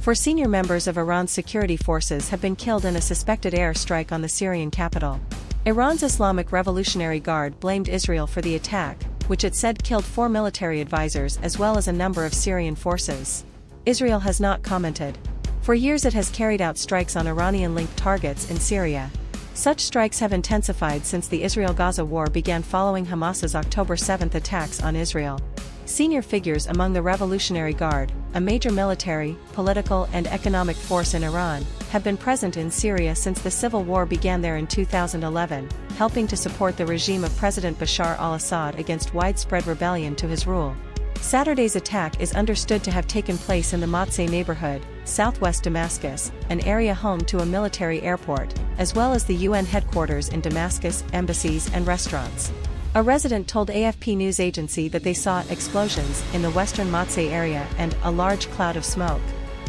Four senior members of Iran's security forces have been killed in a suspected air strike on the Syrian capital. Iran's Islamic Revolutionary Guard blamed Israel for the attack, which it said killed 4 military advisors as well as a number of Syrian forces. Israel has not commented. For years it has carried out strikes on Iranian-linked targets in Syria. Such strikes have intensified since the Israel-Gaza war began following Hamas's October 7 attacks on Israel. Senior figures among the Revolutionary Guard, a major military, political and economic force in Iran, have been present in Syria since the civil war began there in 2011, helping to support the regime of President Bashar al-Assad against widespread rebellion to his rule. Saturday's attack is understood to have taken place in the Matzeh neighborhood, southwest Damascus, an area home to a military airport, as well as the UN headquarters in Damascus, embassies and restaurants. A resident told AFP news agency that they saw explosions in the western Matzeh area and a large cloud of smoke.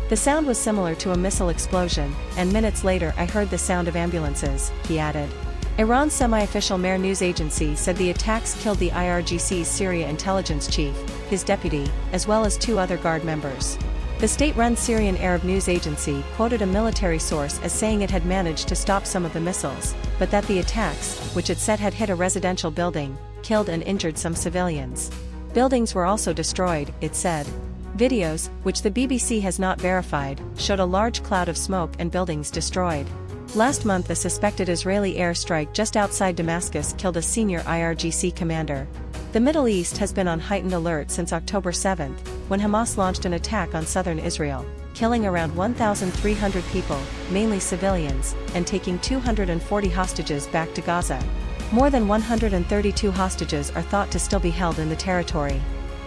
The sound was similar to a missile explosion, and minutes later I heard the sound of ambulances, he added. Iran's semi-official Mehr news agency said the attacks killed the IRGC's Syria intelligence chief, his deputy, as well as 2 other guard members. The state-run Syrian Arab news agency quoted a military source as saying it had managed to stop some of the missiles, but that the attacks, which it said had hit a residential building, killed and injured some civilians. Buildings were also destroyed, it said. Videos, which the BBC has not verified, showed a large cloud of smoke and buildings destroyed. Last month a suspected Israeli airstrike just outside Damascus killed a senior IRGC commander. The Middle East has been on heightened alert since October 7, when Hamas launched an attack on southern Israel, killing around 1,300 people, mainly civilians, and taking 240 hostages back to Gaza. More than 132 hostages are thought to still be held in the territory.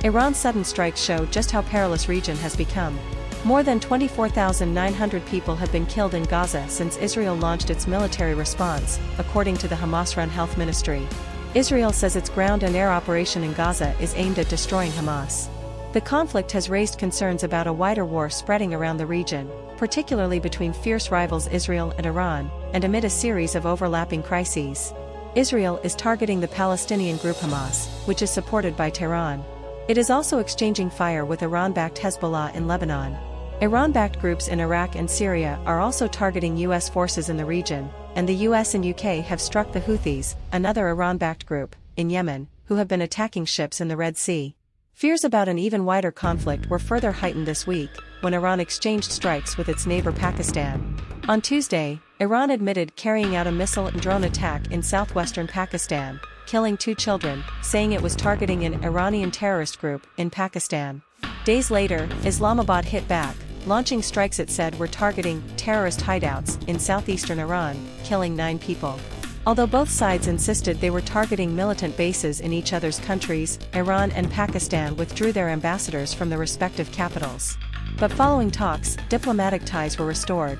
Iran's sudden strikes show just how perilous the region has become. More than 24,900 people have been killed in Gaza since Israel launched its military response, according to the Hamas-run health ministry. Israel says its ground and air operation in Gaza is aimed at destroying Hamas. The conflict has raised concerns about a wider war spreading around the region, particularly between fierce rivals Israel and Iran, and amid a series of overlapping crises. Israel is targeting the Palestinian group Hamas, which is supported by Tehran. It is also exchanging fire with Iran-backed Hezbollah in Lebanon. Iran-backed groups in Iraq and Syria are also targeting U.S. forces in the region, and the U.S. and UK have struck the Houthis, another Iran-backed group, in Yemen, who have been attacking ships in the Red Sea. Fears about an even wider conflict were further heightened this week, when Iran exchanged strikes with its neighbor Pakistan. On Tuesday, Iran admitted carrying out a missile and drone attack in southwestern Pakistan, killing 2 children, saying it was targeting an Iranian terrorist group in Pakistan. Days later, Islamabad hit back, launching strikes it said were targeting terrorist hideouts in southeastern Iran, killing 9 people. Although both sides insisted they were targeting militant bases in each other's countries, Iran and Pakistan withdrew their ambassadors from the respective capitals. But following talks, diplomatic ties were restored.